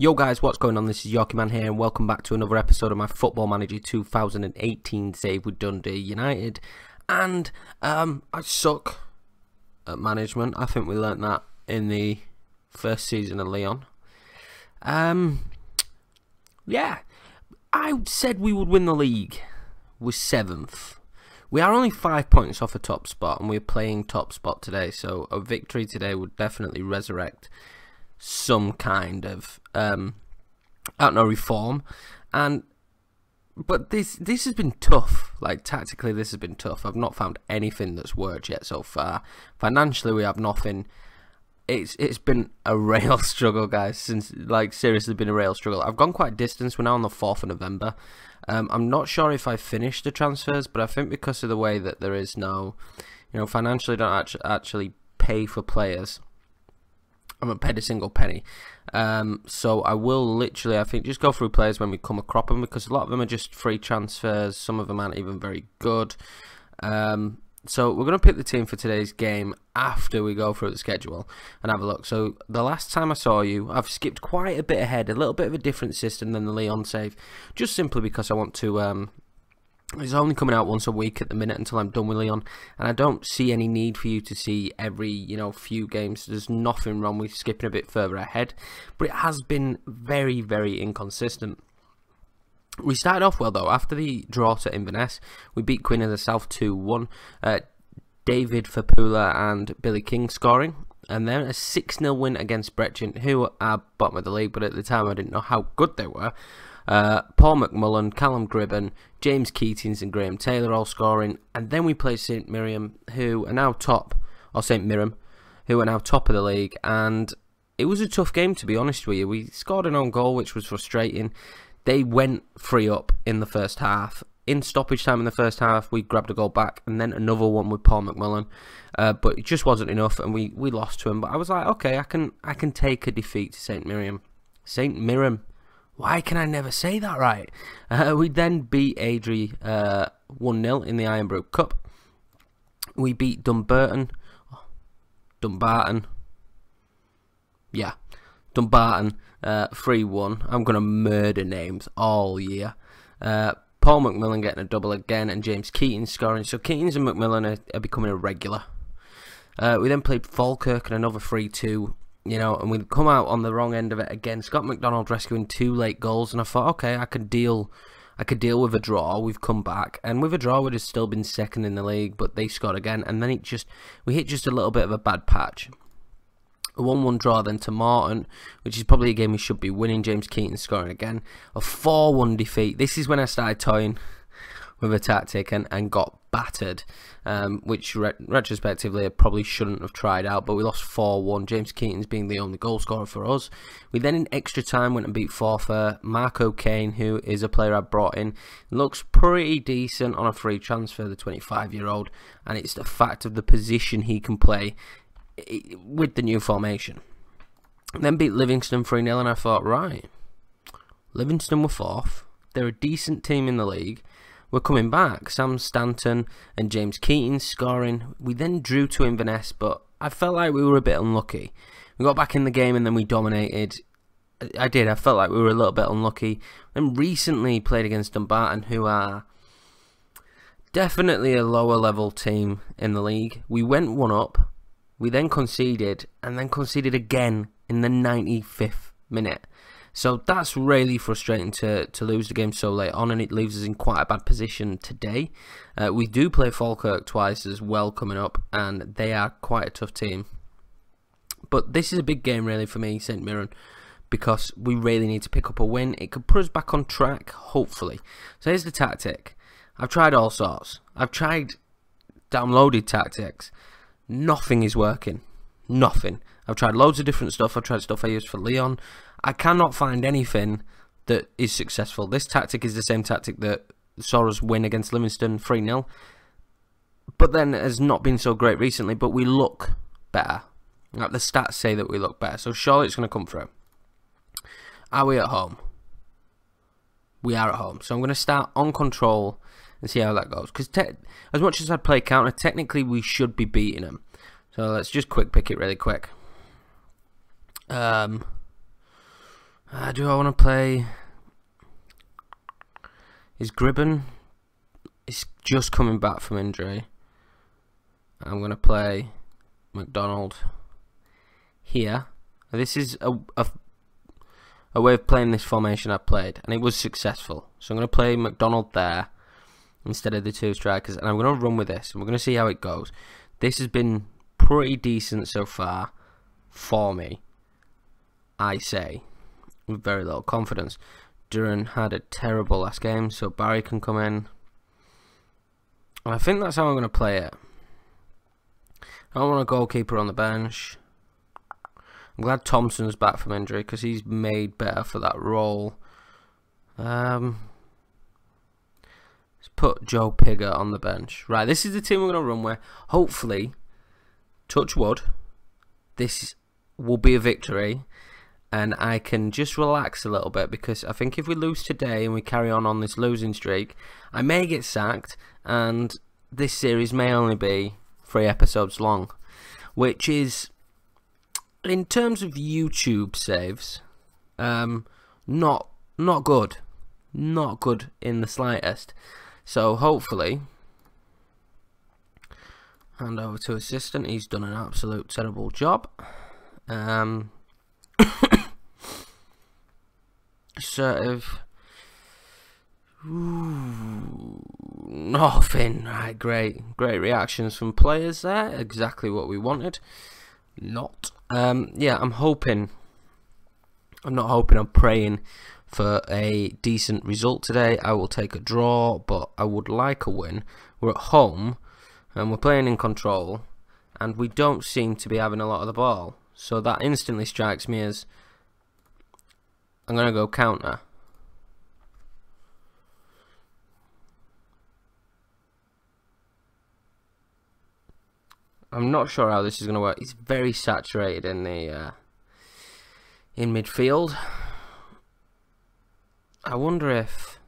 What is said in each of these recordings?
Yo guys, what's going on? This is Yorkie Man here and welcome back to another episode of my Football Manager 2018 save with Dundee United. And I suck at management. I think we learnt that in the first season of Leon. Yeah, I said we would win the league. We're 7th. We are only 5 points off a top spot and we're playing top spot today. So a victory today would definitely resurrect some kind of reform, but this has been tough. Like tactically, this has been tough. I've not found anything that's worked yet so far. Financially, we have nothing. It's been a real struggle, guys. Since seriously, been a real struggle. I've gone quite a distance. We're now on the 4th of November. I'm not sure if I finished the transfers, but I think because of the way that there is no, financially don't actually pay for players. I haven't paid a single penny, so I will literally, I think, just go through players when we come across them, because a lot of them are just free transfers. Some of them aren't even very good. So we're going to pick the team for today's game after we go through the schedule and have a look. So the last time I saw you, I've skipped quite a bit ahead, a little bit of a different system than the Leon save, just simply because I want to. It's only coming out once a week at the minute until I'm done with Leon, and I don't see any need for you to see every, few games. There's nothing wrong with skipping a bit further ahead, but it has been very, very inconsistent. We started off well though. After the draw to Inverness, we beat Queen of the South 2-1. David Fapula and Billy King scoring, and then a 6-0 win against Brechin, who are bottom of the league, but at the time I didn't know how good they were. Paul McMullen, Callum Gribben, James Keatings and Graham Taylor all scoring, and then we played St Mirren, who are now top, or St Mirren, who are now top of the league, and it was a tough game, to be honest with you. We scored an own goal, which was frustrating. They went 3-up in the first half. In stoppage time in the first half, we grabbed a goal back, and then another one with Paul McMullen, but it just wasn't enough, and we lost to him. But I was like, okay, I can take a defeat to St Mirren. St Mirren. Why can I never say that right? We then beat Adri 1-0 in the Ironbrook Cup. We beat Dumbarton. Yeah, Dumbarton 3-1. I'm going to murder names all year. Paul McMillan getting a double again, and James Keating scoring. So Keatings and McMillan are becoming a regular. We then played Falkirk and another 3-2. And we come out on the wrong end of it again. Scott McDonald rescuing 2 late goals, and I thought, okay, I could deal with a draw. We've come back, and with a draw, we'd have still been second in the league, but they scored again, and then we hit just a little bit of a bad patch. A 1-1 draw then to Morton, which is probably a game we should be winning. James Keating scoring again. A 4-1 defeat. This is when I started toying with a tactic and got battered, which retrospectively I probably shouldn't have tried out, but we lost 4-1, James Keatings being the only goal scorer for us. We then in extra time went and beat Forfar. Mark O'Kane, who is a player I brought in, looks pretty decent on a free transfer, the 25-year-old, and it's the fact of the position he can play with the new formation. Then beat Livingston 3-0, and I thought, right, Livingston were 4th, they're a decent team in the league. We're coming back. Sam Stanton and James Keating scoring. We then drew to Inverness, but I felt like we were a bit unlucky. We got back in the game and then we dominated. I felt like we were a little bit unlucky. And recently played against Dumbarton, who are definitely a lower level team in the league. We went 1-up. We then conceded, and then conceded again in the 95th minute. So that's really frustrating to lose the game so late on, and it leaves us in quite a bad position today. We do play Falkirk twice as well coming up, and they are quite a tough team. But this is a big game really for me, St Mirren, because we really need to pick up a win. It could put us back on track, hopefully. So here's the tactic. I've tried all sorts. I've tried downloaded tactics. Nothing is working. Nothing. I've tried loads of different stuff. I've tried stuff I used for Leon. I cannot find anything that is successful. This tactic is the same tactic that saw us win against Livingston 3-0, but then has not been so great recently, but we look better. Like the stats say that we look better, so surely it's going to come through. Are we at home? We are at home, so I'm going to start on control and see how that goes, because as much as I'd play counter, technically we should be beating them. So let's just quick pick it really quick. Do I want to play? Is Gribben? He's just coming back from injury. I'm going to play McDonald here. This is a way of playing this formation I've played, and it was successful. So I'm going to play McDonald there instead of the two strikers, and I'm going to run with this, and we're going to see how it goes. This has been pretty decent so far for me, I say, with very little confidence. Duran had a terrible last game, so Barry can come in. And I think that's how I'm going to play it. I don't want a goalkeeper on the bench. I'm glad Thompson's back from injury because he's made better for that role. Let's put Joe Pigger on the bench. Right, this is the team we're going to run with. Hopefully, touch wood, this will be a victory. And I can just relax a little bit because I think if we lose today and we carry on this losing streak, I may get sacked and this series may only be 3 episodes long, which is, in terms of YouTube saves, not good. Not good in the slightest. So hopefully, hand over to assistant. He's done an absolute terrible job. Sort of nothing. Right, great reactions from players there. Exactly what we wanted. Not. Yeah, I'm hoping. I'm not hoping. I'm praying for a decent result today. I will take a draw, but I would like a win. We're at home and we're playing in control, and we don't seem to be having a lot of the ball. So that instantly strikes me as I'm going to go counter. I'm not sure how this is going to work. It's very saturated in the in midfield. I wonder if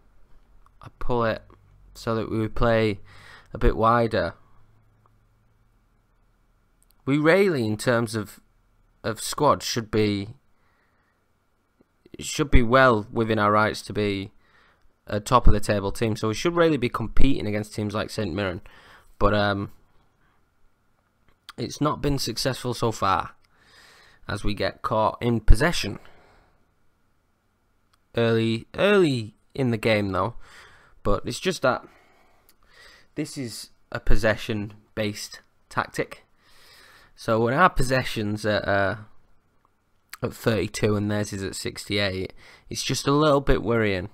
I pull it so that we would play a bit wider. We really, in terms of squad, should be well within our rights to be a top of the table team. So we should really be competing against teams like St Mirren, but it's not been successful so far, as we get caught in possession early in the game though. But it's just that this is a possession based tactic. So when our possession's at 32 and theirs is at 68, it's just a little bit worrying.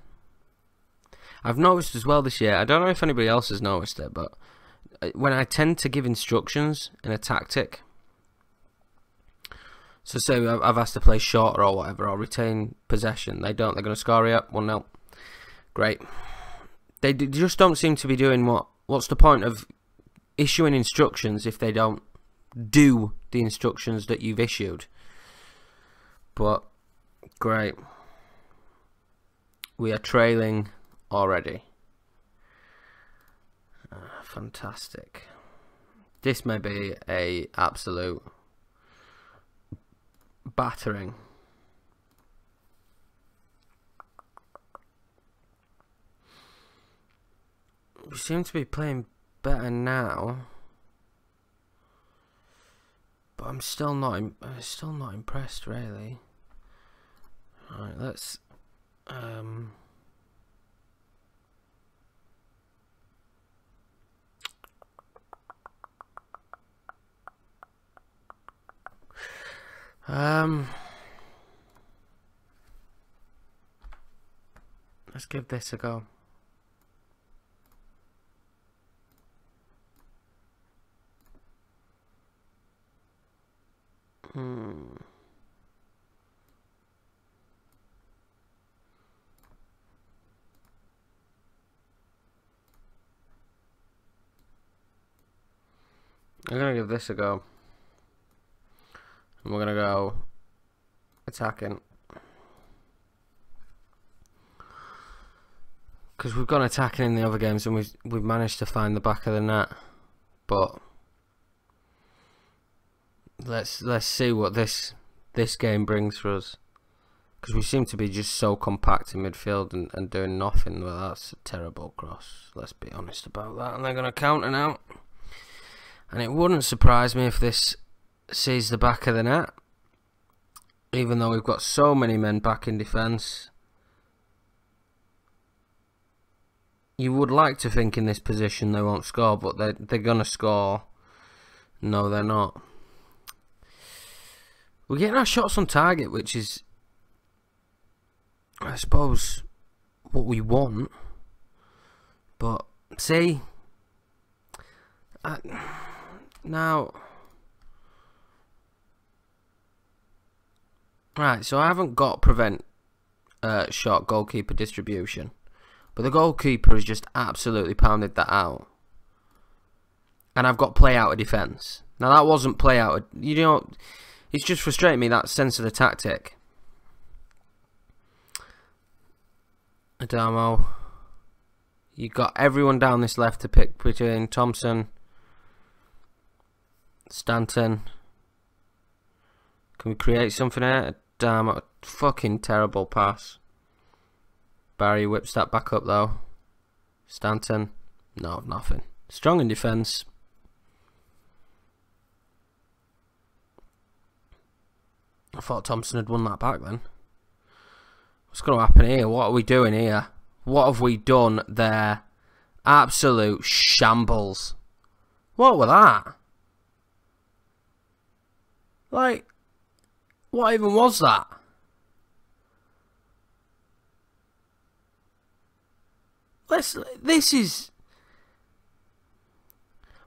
I've noticed as well this year, I don't know if anybody else has noticed it, but when I tend to give instructions in a tactic, so say I've asked to play shorter or whatever, or retain possession, they're going to score you up 1-0. Great. They just don't seem to be doing what's the point of issuing instructions if they don't do the instructions that you've issued. But great, we are trailing already. Fantastic. This may be a absolute battering. We seem to be playing better now, but I'm still not impressed really. All right, let's let's give this a go. I'm gonna give this a go. And we're gonna go attacking, because we've gone attacking in the other games and we've managed to find the back of the net. But let's see what this game brings for us. Because we seem to be just so compact in midfield and doing nothing. Well, that's a terrible cross. Let's be honest about that. And they're going to counter now. And it wouldn't surprise me if this sees the back of the net. Even though we've got so many men back in defence. You would like to think in this position they won't score, but they're going to score. No, they're not. We're getting our shots on target, which is, I suppose, what we want. But, see, now, right, so I haven't got prevent shot goalkeeper distribution. But the goalkeeper has just absolutely pounded that out. And I've got play out of defence. Now that wasn't play out of, you know, it's just frustrating me, that sense of the tactic. Adamo. You got everyone down this left to pick between Thompson, Stanton. Can we create something here? Damn, fucking terrible pass. Barry whips that back up though. Stanton. No, nothing. Strong in defence. I thought Thompson had won that back then. What's going to happen here? What are we doing here? What have we done there? Absolute shambles. What was that? Like, what even was that? This is...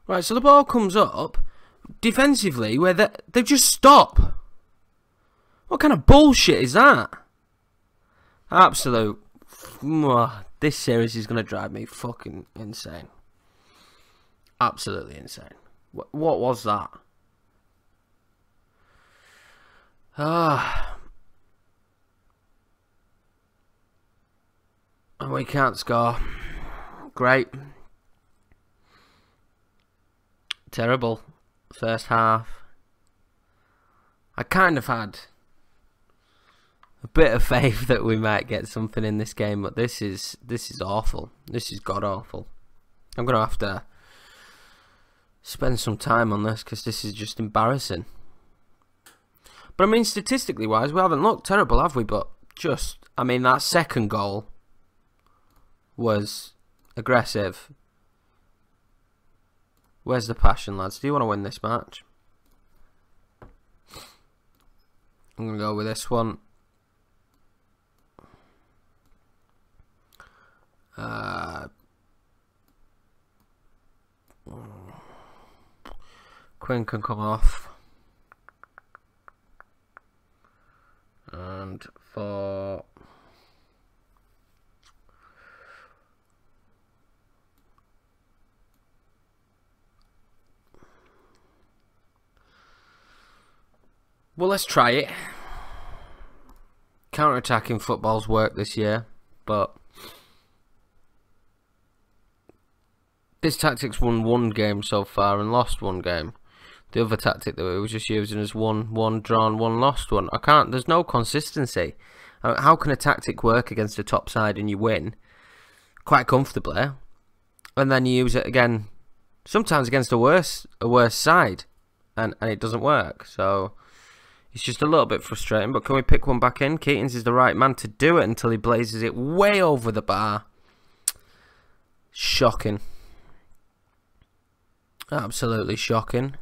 Right, so the ball comes up defensively where they just stop. What kind of bullshit is that? Absolute... This series is going to drive me fucking insane. Absolutely insane. What was that? And we can't score. Great. Terrible. First half. I kind of had a bit of faith that we might get something in this game, but this is awful. This is god awful. I'm gonna have to spend some time on this because this is just embarrassing. But I mean, statistically wise, we haven't looked terrible, have we? But just, I mean, that second goal was aggressive. Where's the passion, lads? Do you want to win this match? I'm going to go with this one. Quinn can come off. And for... Well, let's try it. Counter-attacking football's worked this year, but this tactic's won one game so far and lost one game. The other tactic that we were just using is one drawn, one lost one. There's no consistency. How can a tactic work against a top side and you win quite comfortably, and then you use it again, sometimes against a worse side, and it doesn't work? So it's just a little bit frustrating, but can we pick one back in? Keatings is the right man to do it until he blazes it way over the bar. Shocking. Absolutely shocking.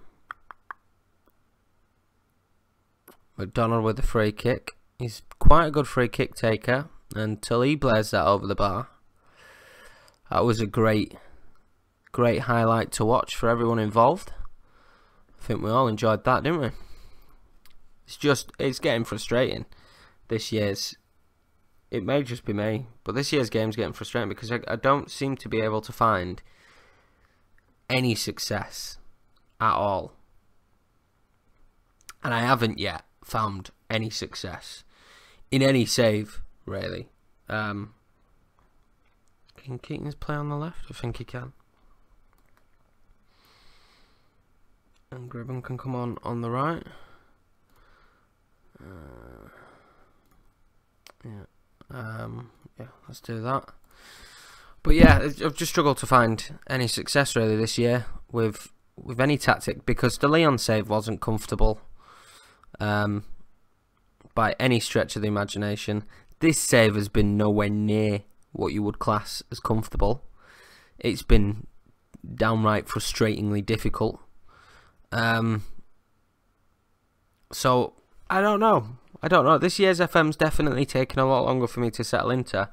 McDonald with the free kick. He's quite a good free kick taker until he blazed that over the bar. That was a great highlight to watch for everyone involved. I think we all enjoyed that, didn't we? It's getting frustrating. This year's, it may just be me, but this year's game's getting frustrating because I don't seem to be able to find any success at all. And I haven't yet found any success in any save, really. Can Keatings play on the left? I think he can. And Gribben can come on the right. Yeah, let's do that. But yeah, I've just struggled to find any success really this year with any tactic, because the Leon save wasn't comfortable by any stretch of the imagination. This save has been nowhere near what you would class as comfortable. It's been downright frustratingly difficult. So I don't know. This year's FM's definitely taken a lot longer for me to settle into.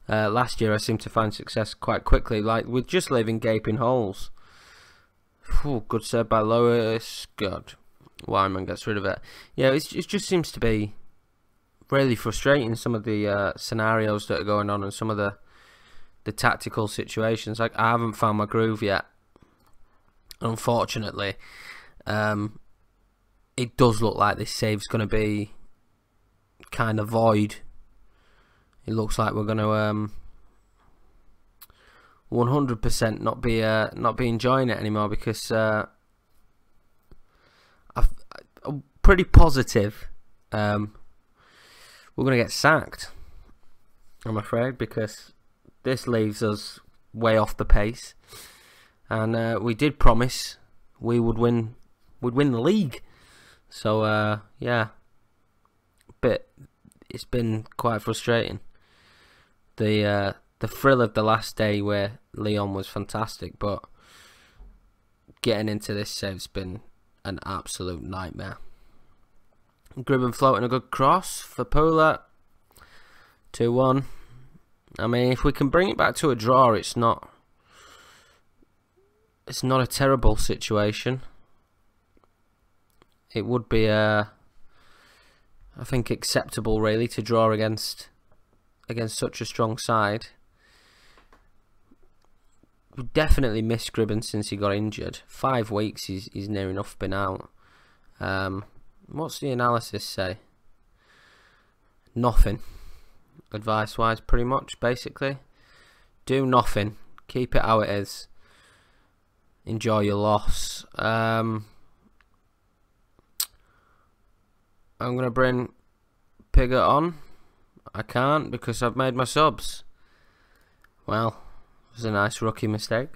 Last year I seemed to find success quite quickly, like with just leaving gaping holes. Good save by Lewis. Good. Wyman gets rid of it. Yeah, it just seems to be really frustrating, some of the scenarios that are going on and some of the tactical situations. Like, I haven't found my groove yet, unfortunately. It does look like this save's going to be kind of void. It looks like we're going to 100% not be enjoying it anymore, because I'm pretty positive we're going to get sacked, I'm afraid, because this leaves us way off the pace, and we did promise we would win the league. So yeah, but it's been quite frustrating. The thrill of the last day where Leon was fantastic, but getting into this save's been an absolute nightmare. Gribben floating a good cross for Pula. 2-1. I mean, if we can bring it back to a draw, it's not a terrible situation. It would be I think acceptable really to draw against such a strong side. We definitely missed Gribben since he got injured. 5 weeks he's near enough been out. What's the analysis say? Nothing. Advice wise, pretty much, basically. Do nothing. Keep it how it is. Enjoy your loss. I'm gonna bring Pigott on. I can't because I've made my subs. Well, it was a nice rookie mistake.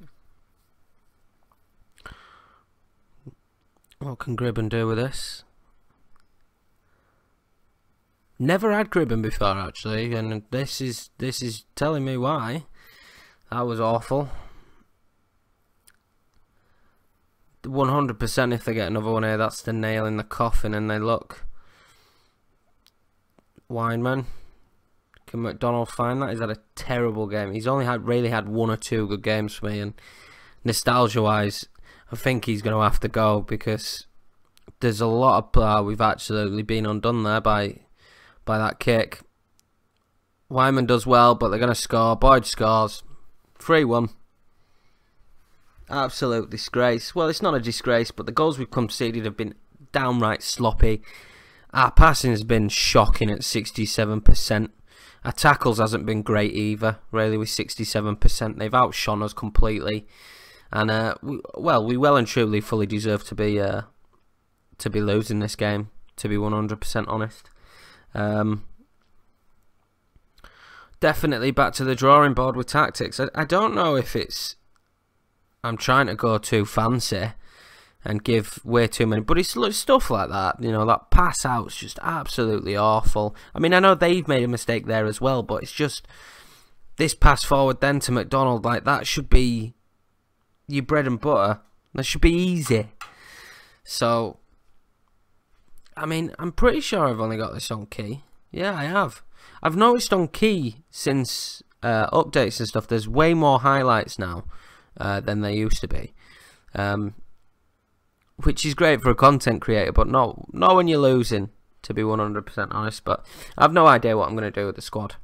What can Gribben do with this? Never had Gribben before, actually, and this is telling me why. That was awful. 100% if they get another one here, that's the nail in the coffin, and they look. Weinman. Can McDonald find that? He's had a terrible game. He's only really had 1 or 2 good games for me, and nostalgia-wise, I think he's going to have to go, because there's a lot of we've absolutely been undone there by that kick. Wyman does well, but they're going to score. Boyd scores. 3-1. Absolute disgrace. Well, it's not a disgrace, but the goals we've conceded have been downright sloppy. Our passing has been shocking at 67%. Our tackles hasn't been great either, really, with 67%. They've outshone us completely. And, we well and truly fully deserve to be losing this game, to be 100% honest. Definitely back to the drawing board with tactics. I don't know if it's I'm trying to go too fancy and give way too many, but it's stuff like that, you know, that pass out's just absolutely awful. I mean, I know they've made a mistake there as well, but it's just this pass forward then to McDonald, like, that should be your bread and butter. That should be easy. So, I mean, I'm pretty sure I've only got this on key. Yeah, I have. I've noticed on key since updates and stuff, there's way more highlights now than there used to be. Which is great for a content creator, but not when you're losing, to be 100% honest. But I've no idea what I'm going to do with the squad.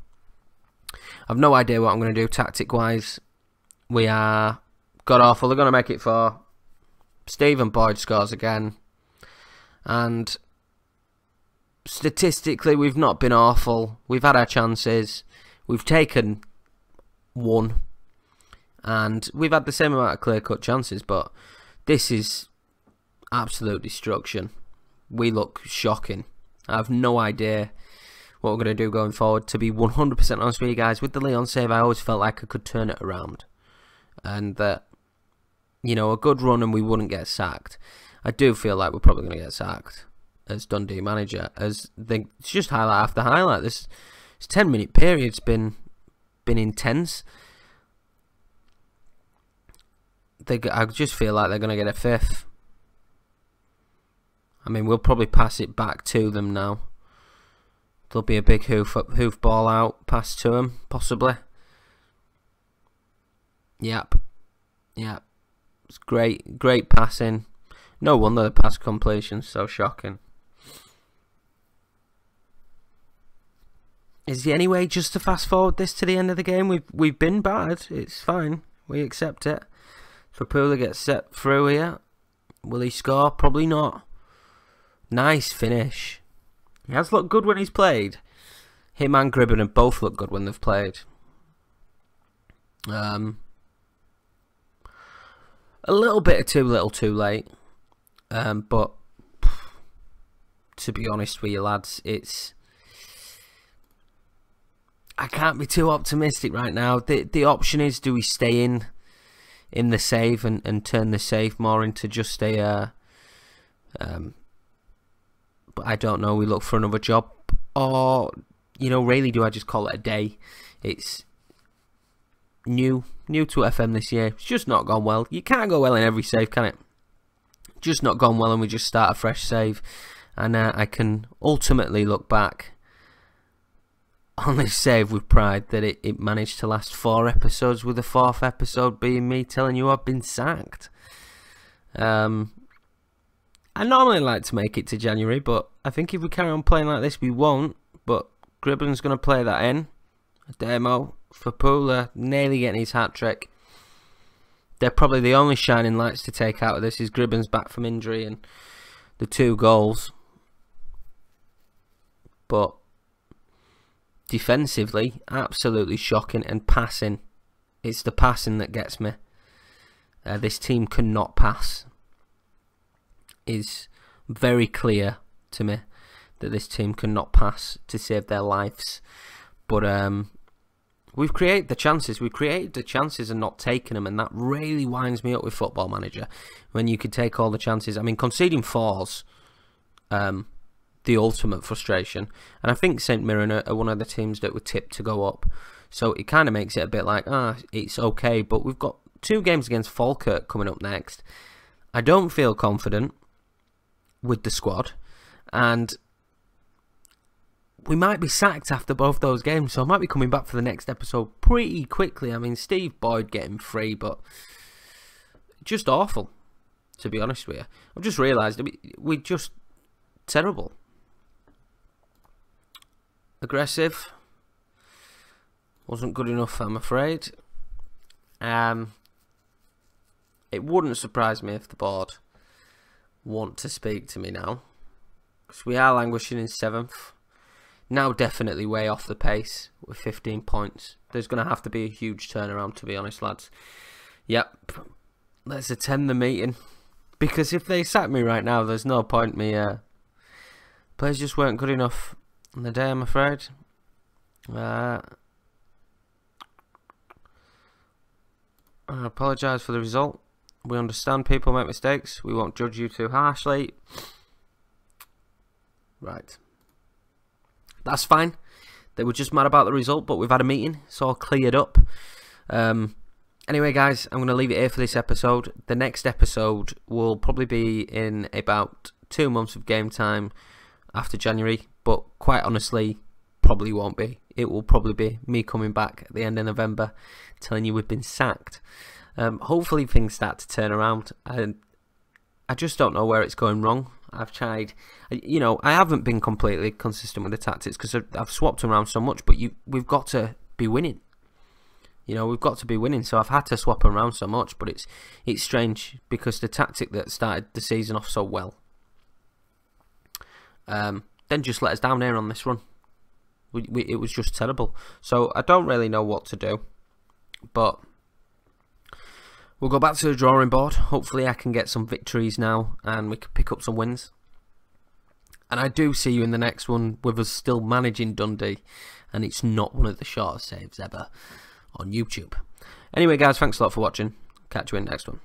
I've no idea what I'm going to do tactic-wise. We are god-awful. They're going to make it 4. Stephen Boyd scores again. And statistically, we've not been awful. We've had our chances. We've taken 1. And we've had the same amount of clear-cut chances, but this is absolute destruction. We look shocking. I have no idea what we're going to do going forward. To be 100% honest with you guys, with the Leon save, I always felt like I could turn it around. And that, you know, a good run and we wouldn't get sacked. I do feel like we're probably going to get sacked as Dundee manager. It's just highlight after highlight. This 10-minute period's been intense. I just feel like they're going to get a 5th. I mean, we'll probably pass it back to them now. There'll be a big hoof ball out, pass to them, possibly. Yep. It's great passing. No wonder the pass completion's so shocking. Is there any way just to fast forward this to the end of the game? We've been bad. It's fine. We accept it. Fapula gets set through here. Will he score? Probably not. Nice finish. He has looked good when he's played. Him and Gribben have both looked good when they've played. A little bit of too little too late. But to be honest with you lads, I can't be too optimistic right now. The option is, do we stay in the save and turn the save more into just a but I don't know, we look for another job, or, you know, really, do I just call it a day? It's new to FM this year. It's just not gone well. You can't go well in every save, can it? Just not gone well, and we just start a fresh save. And I can ultimately look back on this save with pride that it managed to last 4 episodes, with the 4th episode being me telling you I've been sacked. I normally like to make it to January, but I think if we carry on playing like this, we won't. But Gribben's going to play that in. A demo for Pula, nearly getting his hat-trick. They're probably the only shining lights to take out of this, is Gribben's back from injury and the 2 goals. But defensively, absolutely shocking. And passing, it's the passing that gets me. This team cannot pass. Is very clear to me that this team cannot pass to save their lives. But we've created the chances. We've created the chances and not taken them, and that really winds me up with Football Manager. When you could take all the chances. I mean, conceding 4's the ultimate frustration. And I think St Mirren are one of the teams that were tipped to go up. So it kind of makes it a bit like, it's okay. But we've got 2 games against Falkirk coming up next. I don't feel confident with the squad, and we might be sacked after both those games, so I might be coming back for the next episode pretty quickly. I mean, Steve Boyd getting free, but just awful, to be honest with you. I've just realised we're just terrible. Aggressive wasn't good enough, I'm afraid. It wouldn't surprise me if the board want to speak to me now, because we are languishing in 7th. Now definitely way off the pace with 15 points. There's going to have to be a huge turnaround, to be honest, lads. Yep, let's attend the meeting, because if they sack me right now, there's no point me. Players just weren't good enough on the day, I'm afraid. I apologise for the result. We understand people make mistakes. We won't judge you too harshly. Right. That's fine. They were just mad about the result, but we've had a meeting. It's all cleared up. Anyway, guys, I'm going to leave it here for this episode. The next episode will probably be in about 2 months of game time after January, but quite honestly, probably won't be. It will probably be me coming back at the end of November telling you we've been sacked. Hopefully things start to turn around. I just don't know where it's going wrong. I've tried, you know, I haven't been completely consistent with the tactics because I've swapped them around so much, but we've got to be winning. You know, we've got to be winning, so I've had to swap them around so much, but it's strange because the tactic that started the season off so well then just let us down here on this run. It was just terrible. So I don't really know what to do, but we'll go back to the drawing board. Hopefully I can get some victories now and we can pick up some wins. And I do see you in the next one with us still managing Dundee, and it's not one of the shortest saves ever on YouTube. Anyway, guys, thanks a lot for watching. Catch you in the next one.